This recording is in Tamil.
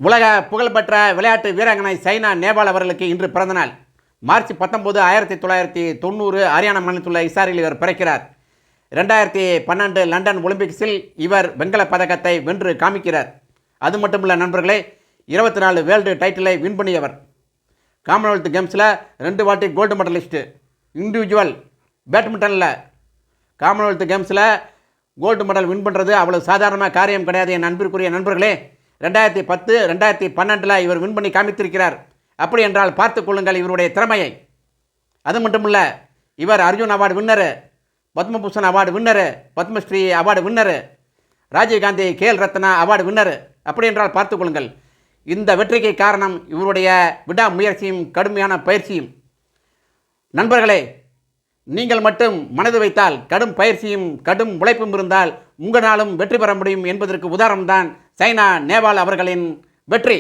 உலக புகழ்பெற்ற விளையாட்டு வீராங்கனை சைனா நேபாள் அவர்களுக்கு இன்று பிறந்தநாள். மார்ச் 19, 1990 ஹரியானா மாநிலத்துள்ள இசாரில் இவர் பிறக்கிறார். 2012 லண்டன் ஒலிம்பிக்ஸில் இவர் வெண்கலப் பதக்கத்தை வென்று காமிக்கிறார். அது மட்டுமல்ல நண்பர்களே, 24 வேர்ல்டு டைட்டிலை வின் பண்ணியவர். காமன்வெல்த் கேம்ஸில் 2 வாட்டி கோல்டு மெடலிஸ்ட்டு. இண்டிவிஜுவல் பேட்மிண்டனில் காமன்வெல்த் கேம்ஸில் கோல்டு மெடல் வின் பண்ணுறது அவ்வளோ சாதாரண காரியம் கிடையாது. என் அன்பிற்குரிய நண்பர்களே, 2010, 2012 இவர் வின் பண்ணி காமித்திருக்கிறார். அப்படி என்றால் பார்த்து கொள்ளுங்கள் இவருடைய திறமையை. அது மட்டுமல்ல, இவர் Arjun award winner, Padma Bhushan award winner, Padma Shri award winner, Rajiv Gandhi Khel Ratna award winner. அப்படி என்றால் பார்த்து கொள்ளுங்கள். இந்த வெற்றிக்கு காரணம் இவருடைய விடாமுயற்சியும் கடுமையான பயிற்சியும். நண்பர்களே, நீங்கள் மட்டும் மனது வைத்தால், கடும் பயிற்சியும் கடும் உழைப்பும் இருந்தால் உங்களாலும் வெற்றி பெற முடியும் என்பதற்கு உதாரணம்தான் சைனா நேபாள் அவர்களின் வெற்றி.